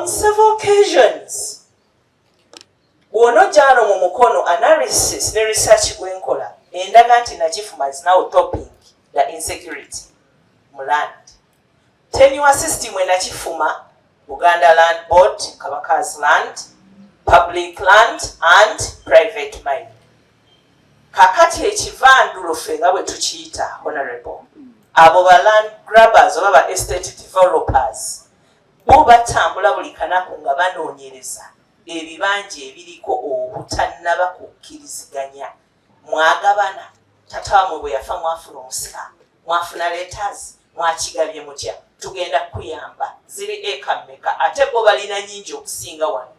On several occasions, bw'onojjano mu Mukono analysis ne research gwenkola endaga nti Nakifuma is now topping the insecurity mu land. Tenure system e Nakifuma, Buganda Land Board, Kabaka's land, public land and private mine. Kakati ekivandulo ffe nga bwe tukiyita honorable, abo ba land grabbers oba ba estate developers bo batambula buli kanaku nga banoonyereza ebibanja ebiriko obutannaba kukkiriziganya. Mwagabana, tata wamwe bwe yafa mwafuna omusika, mwafuna letters, mwakigabye mutya, tugenda kuyamba, ziri eka mmeka, ate bo balina nyingi okusinga wano.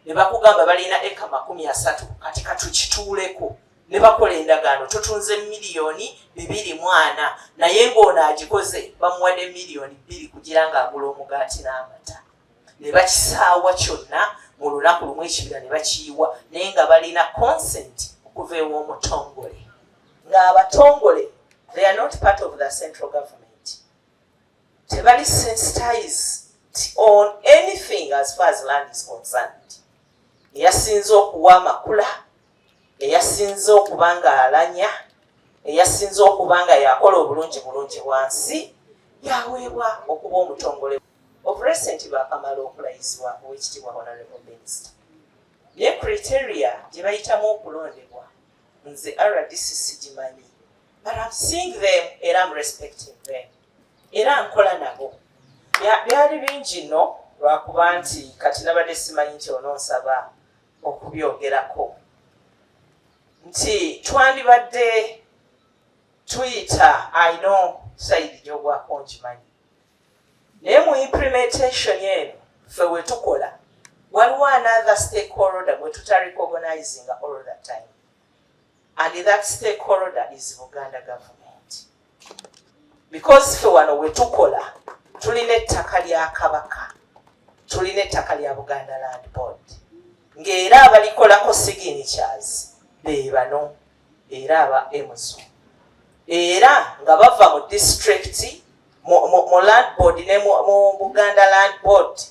Ne bakugamba balina eka 30, kati katukituuleko. Ne bakola endagaano tutunze miliyoni 240, naye ng'ono agikoze bamuwadde miliyoni 2 kugira ng'agula omugaati n'amata. Ne bakisaawa kyonna mu lunaku lumu ekibira ne bakiyiwa, naye nga balina consent okuva ew'Omutongole. Ng'Abatongole, they are not part of the central government. Tebali sensitized on anything as far as land is concerned. Eyasinze okuwa amakula, eyasinze okubanga alanya, eyasinze okubanga yakola obulungi wansi, yaweebwa okuba Omutongole. Of recent bakamala okulayizibwa Oweekitiibwa Honorable Minister. Ye criteria gye bayitamu okulondebwa, nze RDC sigimanyi. But I'm seeing them era I'm respecting them. Era nkola nabo. Byali bingi nno lwakuba nti kati nabadde simanyi nti ononsaba okubyogerako. Nti twandibadde tuyita I know side gy'ogwako nkimanyi. Naye mu implementation eno ffe we tukola waliwo another stakeholder gwe tuta-recognizing all the time. And that stakeholder is Buganda government. Because ffe wano we tukola tulina ettaka lya Kabaka, tulina ettaka lya Buganda Land Board. Ng'era abalikolako signatures be bano era aba emuzo. Era nga bava mu district mu land board ne mu Buganda Land Board.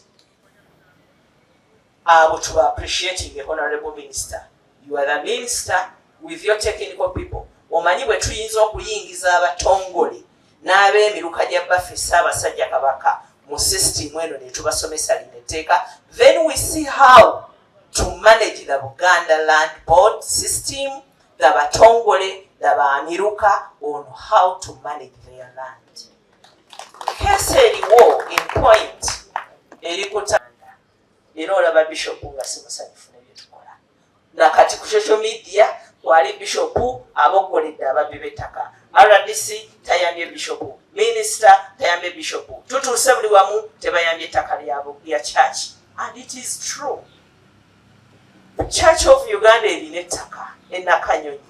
Abo tuba appreciating the Honorable Minister. You are the minister with your technical people. Omanyi bwe tuyinza okuyingiza Abatongole n'ab'emiruka gya baffe Ssaabasajja Kabaka mu system eno ne tubasomesa lino etteeka. Then we see how to manage the Buganda Land Board system, the Abatongole, the Bamiruka, on how to manage their land. Case eriwo in point erikutanda era olaba Bishop nga simusanyufu n'ebyetukola. Nakati ku social media wali Bishop aboggoledde ababbi b'ettaka. RDC tayambye Bishop, Minister tayambye Bishop, tutuuse buli wamu tebayambye ettaka lyabo lya church. And it is true. The Church of Uganda erina ettaka Nakanyonyi.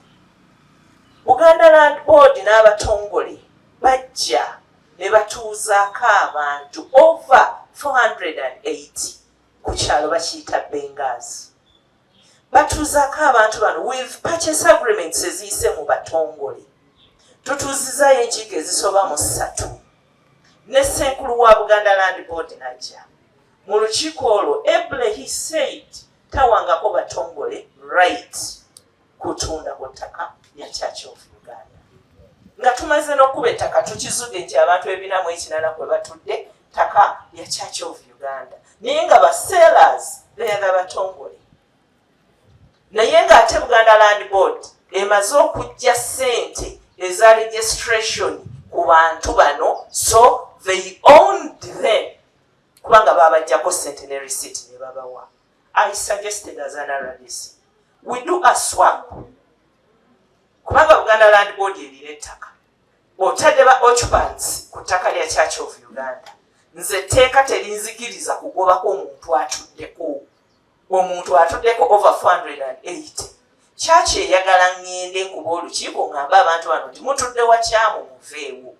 Buganda Land Board n'Abatongole bajja ne batuuzaako abantu over 480 ku kyalo bakiyita Bengazi. Batuuzaako abantu bano with purchase agreements eziyise mu Batongole. Tutuuzizaayo enkiiko ezisoba mu 3. Ne Ssenkulu wa Buganda Land Board najja. Mu lukiiko olwo he said tawangako Batongole right kutunda ku ttaka lya Church of Uganda. Nga tumaze n'okuba ettaka tukizudde nti abantu 280 kwe batudde ttaka lya Church of Uganda. Naye nga ba sellers they are the Batongole. Naye ng'ate Buganda Land Board emaze okujja ssente eza registration ku bantu bano, so they owned them. Kubanga babajjako ssente ne receipt ne babawa. I suggested as an RDC, we do a swap. Kubanga Buganda Land Board erina ettaka. Otadde ba occupants ku ttaka lya Church of Uganda. Nze tteeka terinzikiriza kugobako omuntu atuddeko over 480. Church eyagala ngende nkuba olukiiko ngamba abantu bano nti mutudde wakyamu muveewo.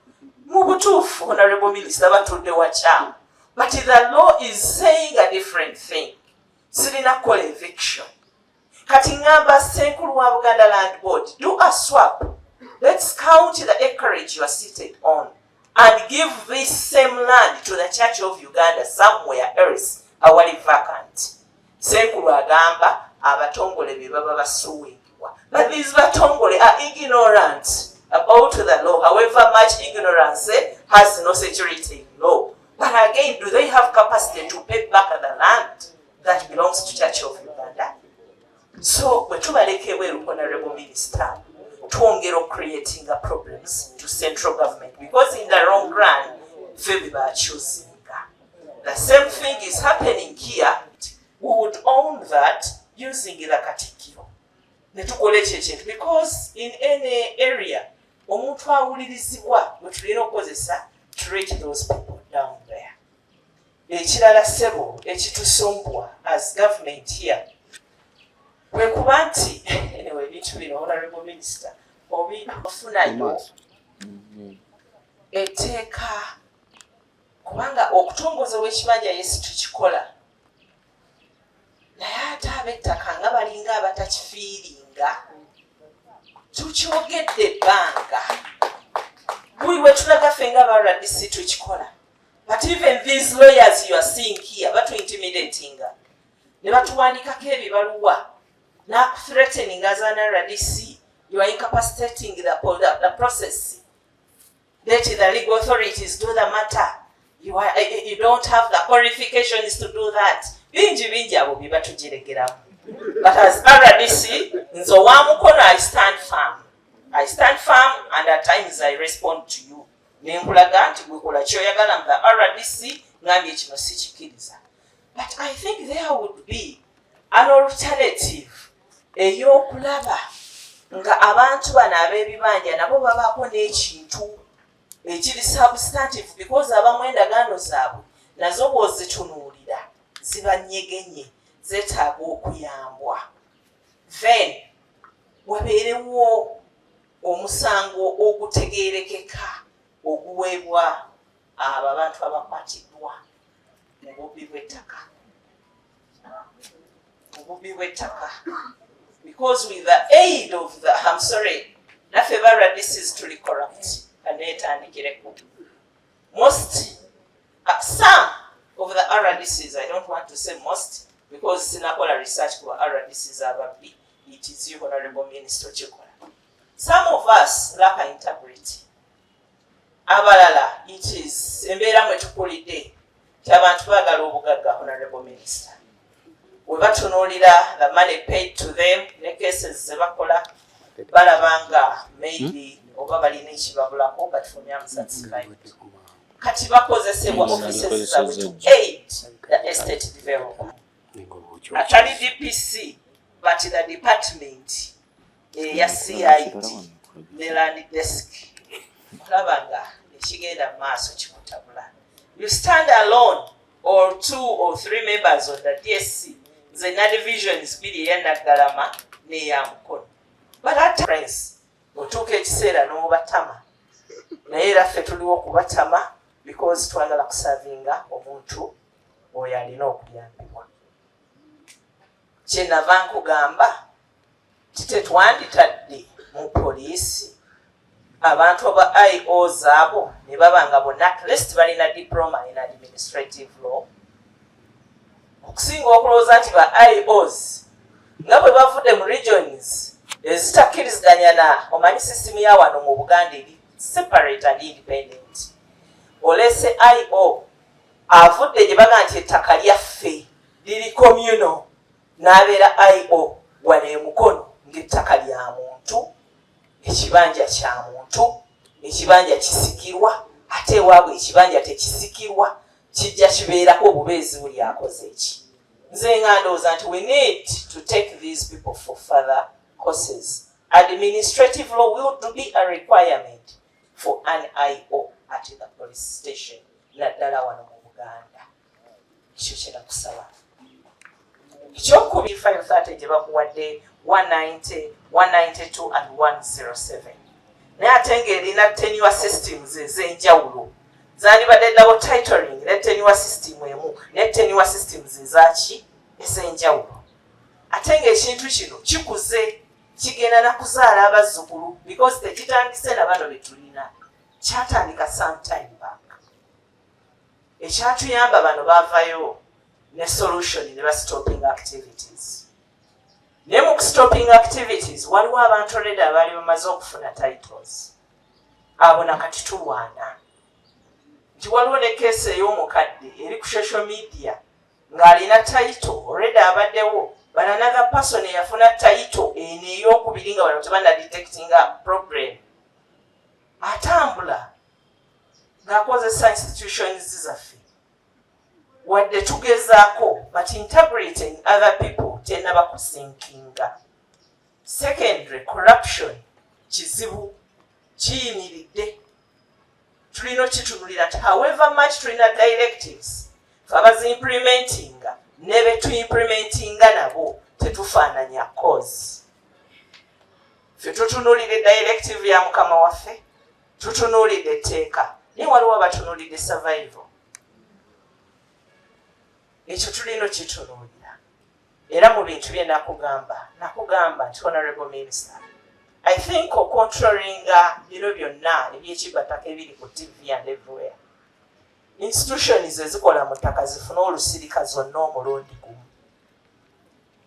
Mu butuufu Honorable Minister batudde wakyamu. But the law is saying a different thing. Sirina kukola eviction. Kati ngamba Ssenkulu wa Buganda Land Board, do a swap. Let's count the acreage you are seated on and give this same land to the Church of Uganda somewhere else awali vacant. Senkulu agamba Abatongole be baba basuwingibwa. But these Batongole are ignorant about the law. However much ignorance has no security in law. But again, do they have capacity to pay back the land that belongs to Church of Uganda? So, when you Honorable Minister, twongera creating problems to central government, because in the long run, we are choosing. The same thing is happening here. We would own that using the katikiro. Because in any area, omuntu awulirizibwa bwe tulina okozesa to reach those people down there. Ekirala ssebo ekitusumbwa as government here. Bwe kuba nti anyway ebintu bino Honorable Minister obifunayo etteeka kubanga okutongoza w'ekibanja Yesu tukikola naye ate ab'ettaka nga balinga abatakifiiringa tukyogedde ebbanga buli we tulaga ffe nga RDC tukikola. But even these lawyers you are seeing here batu intimidatinga ne batuwandikako ebibaluwa threatening as an RDC, you are incapacitating the process. Let the legal authorities do the matter. You don't have the qualifications to do that. But as RDC, so Mukono, I stand firm. I stand firm, and at times I respond to you. But I think there would be an alternative. Eyokulaba nga abantu bano ab'ebibanja nabo babaako n'ekintu ekiri substantive, because abamu endagaano zaabwe nazo bw'ozitunuulira zibanyegenye, zeetaaga okuyambwa. Then wabeerewo omusango ogutegeerekeka oguweebwa abo abantu abakwatiddwa mu bubbi bw'ettaka. Obubbi bw'ettaka. Because with the aid of the, I'm sorry, this is truly corrupt. Most, some of the RDCs, I don't want to say most, because Sinakola research for RDCs are big. It is you, Honorable Minister Chikola. Some of us lack integrity. Abalala, it is Embera Metupolide, Tabantu bagala obugaga, Honorable Minister. Webatunuulira the money paid to them ne cases ze bakola balabanga maybe oba balina ekibabulako, but for me I'm satisfied. Kati bakozesebwa offices zaabwe to aid the estate developer. Atali DPC, but the department ya CID ne land desk olabanga ekigenda mu maaso kikutabula. You stand alone or 2 or 3 members of the DSC. Zena divisions bili ya Nagalama ne ya Mukono. But at times, otuuka ekiseera n'obatama. Naye era ffe tuliwo okubatama because twagala kusavinga omuntu oyo alina okuyambibwa. Kyenava nkugamba tetwanditadde mu poliisi abantu aba IOs abo ne baba nga bonna at least balina diploma in administrative law. Okusinga okulowooza nti ba IOs nga bwe bavudde mu regions ezitakkiriziganya na omanyi system ya wano mu Buganda eri separate and independent. Olese IO avudde gye baga nti ettaka lyaffe liri communal n'abeera IO wane Mukono ng'ettaka lya muntu, ekibanja kya muntu, ekibanja kisikirwa, ate ewaabwe ekibanja tekisikirwa, kijja kibeerako obubeezi buli akoze eki. Nze nga ndowooza nti we need to take these people for further courses. Administrative law will be a requirement for an IO at the police station naddala wano mu Buganda. Ekyo kyena kusaba. Ekyokubiri 530 gye bakuwadde 190, 192 and 107. Naye ate ng'erina tenure systems ez'enjawulo. Zandibadde double titling ne tenure system emu ne tenure systems ezaki ez'enjawulo. Ate ng'ekintu kino kikuze kigenda na kuzaala abazzukulu because tekitandise na bano be tulina. Kyatandika sometime back. Ekyatuyamba bano baavayo ne solution ne ba stopping activities. Ne mu stopping activities waliwo abantu already abaali bamaze okufuna titles. Abo nakati tulwana. Nti waliwo ne case ey'omukadde eri ku social media ng'alina title already abaddewo, but another person eyafuna title eno ey'okubiri nga bano tebana detectinga problem. Atambula ng'akozesa institutions zaffe. Wadde tugezaako, but integrating other people tenaba kusinkinga. Secondary, corruption, kizibu, kiyimiridde. Tulina kitunulira nti however much tulina directives, fabazi implementinga, ne betu implementinga nabo tetufaananya cause. Ffe tutunuulire directive ya mukama waffe, tutunuulire etteeka, naye waliwo abatunuulire survival. Ekyo tulina kitunuulira. Era mu bintu bye nakugamba nti Honorable Minister, I think controllinga bino byonna ebyekibataka ebiri ku TV and everywhere. Institutions ezikola mu ttaka zifuna olusirika zonna omulundi gumu.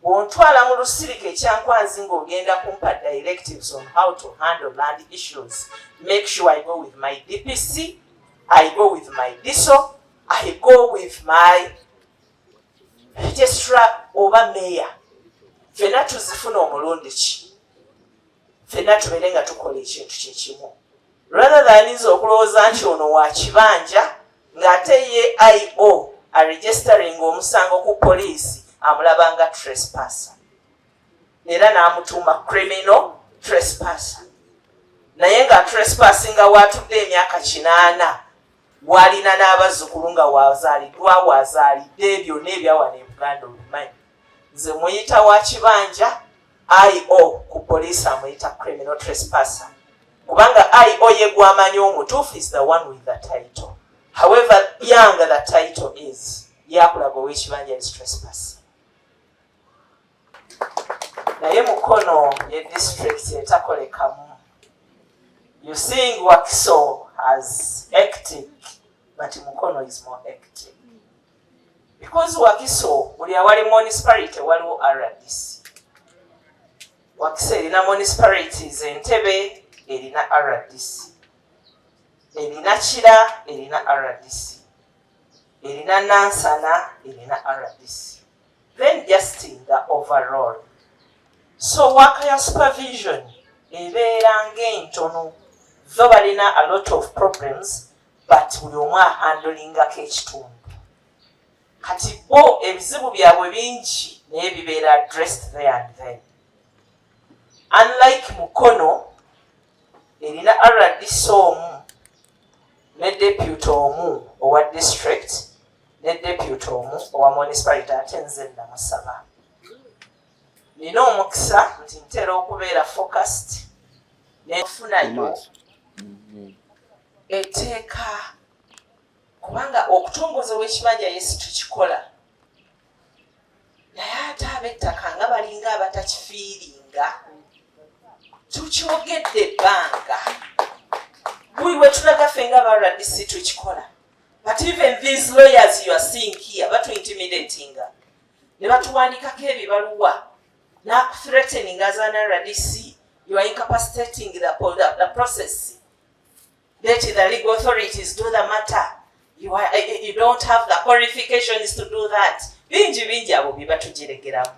Bw'ontwala mu lusirika ekyankwanzi ng'ogenda kumpa directives on how to handle land issues, make sure I go with my DPC, I go with my DISO, I go with my registrar oba mayor. Ffenna tuzifuna omulundi ki? Ffenna tubeere nga tukola ekintu kyekimu. Rather than nze okulowooza nti ono wa kibanja ng'ate ye IO aregistering omusango ku poliisi amulaba nga trespasser. Era n'amutuuma criminal trespasser. Naye nga trespassinga waatudde emyaka 8 walina n'abazzukulu nga wazaalidde byonna ebyawana e Buganda obimanyi. Nze muyita wa kibanja, IO ku poliisi amuyita criminal trespasser. Kubanga IO ye gw'amanyi omutuufu is the one with the title. However young the title is, yakulaga ow'ekibanja is trespass. Naye Mukono ye district etakolekamu. You seeing Wakiso as hectic, but Mukono is more hectic. Because Wakiso, buli awali municipality waliwo RDC. Wakiso erina municipalities Entebbe erina RDC. Erina Kira erina RDC. Erina Nansana erina RDC. Then just in the overall. So work ya supervision ebeera ng'entono. Though balina a lot of problems, but buli omu ahandlingako ekitundu. Kati bo ebizibu byabwe bingi naye bibeera addressed there and then. Unlike Mukono, erina RDC omu ne deputy omu owa district ne deputy omu owa municipality ate nze namusaba. Nina omukisa nti ntera okubeera focused nefunayo etteeka kubanga okutongoza w'ekibanja Yesu tukikola. Naye ate ab'ettaka nga balinga abatakifiiringa tukyogedde ebbanga. Buli we tulaga ffe nga aba RDC tukikola. But even these lawyers you are seeing here batu intimidatinga. Ne batuwandikako ebibaluwa n'akuthreatening as an RDC. You are incapacitating the process. Let the legal authorities do the matter. You don't have the qualifications to do that. Bingi abo biba tujiregeramu.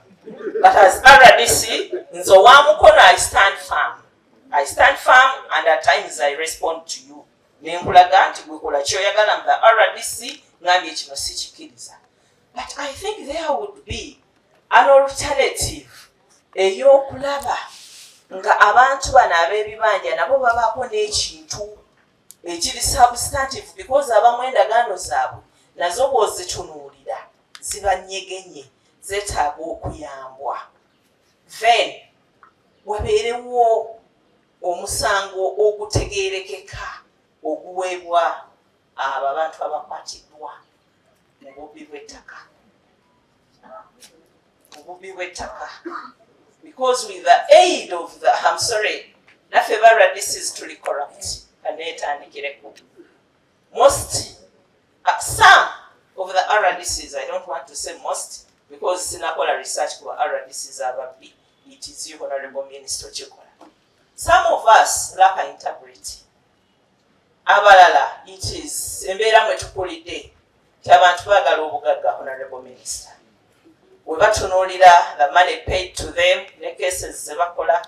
But as RDC, nzo wa Mukono I stand firm. I stand firm and at times I respond to you. Nenkulaga nti gwekola kyoyagala mu the RDC ngambye kino sikikiriza. But I think there would be an alternative ey'okulaba nga abantu bano ab'ebibanja nabo babaako n'ekintu ekiri substantive because abamu endagaano zaabwe nazo bw'ozitunuulira zibanyegenye zeetaaga okuyambwa. Then wabeerewo omusango ogutegeerekeka oguweebwa abo abantu abakwatiddwa mu bubbi bw'ettaka. Because with the aid of the, I'm sorry, naffe this is truly corrupt. Most, some of the RDCs, I don't want to say most, because sinakola research for RDCs ababbi, it is you, Honorable Minister Chikola. Some of us lack integrity. Abalala, it is embeera mwe tukulidde abantu baagala obugagga, Honorable Minister. We batunuulira the money paid to them, ne cases ze bakola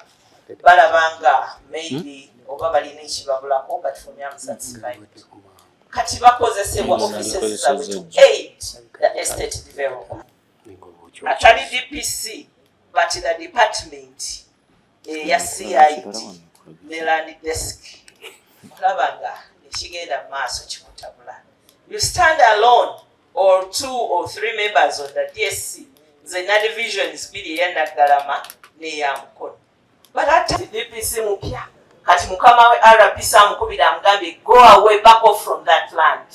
balabanga maybe oba balina ekibabulako, but for me I'm satisfied. Kati bakozesebwa offices zaabwe to aid the estate developer. Atali DPC, but the department ya CID ne land desk. Olabanga ekigenda maaso kikutabula. You stand alone or 2 or 3 members of the DSC, zena divisions bili ya Nagalama ne ya Mukono. But at DPC mupya, kati mukama we RPC amukubira amugambe go away, back off from that land.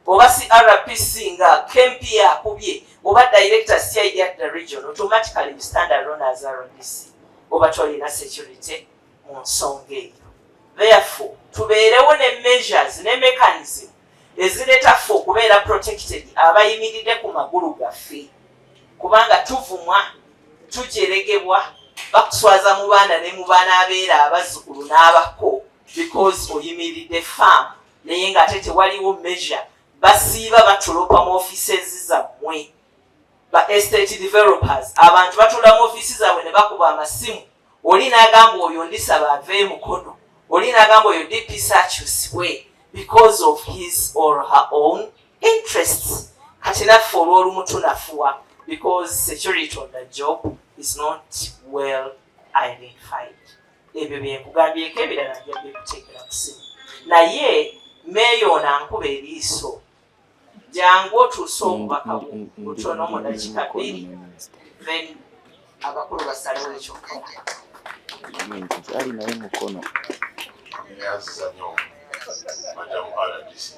Oba si RPC nga KMP akubye, oba director CID at the region, automatically you stand alone as RDC. Oba tolina security mu nsonga eyo. Therefore, tubeerewo ne measures ne mechanism ezireta ffe okubeera protected abayimiridde ku magulu gaffe. Kubanga tuvumwa, tujeregebwa, bakuswaza mu baana ne mu baana abeera abazzukulu n'abako because oyimiridde farm naye ng'ate tewaliwo measure. Basiiba batulopa mu offices zammwe. Ba estate developers, abantu batula mu offices zaabwe ne bakuba amasimu. Oli n'agamba oyo Ndisaba ave Mukono. Oli n'agamba oyo DPC akyusibwe because of his or her own interests. Kati naffe olw'olumu tunafuwa because security on the job is not well identified. Ebyo bye nkugambyeko, ebirala nja bikuteekera ku simu. Naye meeyo nankuba eriiso. Jangu otuuse obubaka butono mu dakiika 2, then abakulu basalewo ekyokukola. Ali naye Mukono. Yazza nnyo Madamu RDC.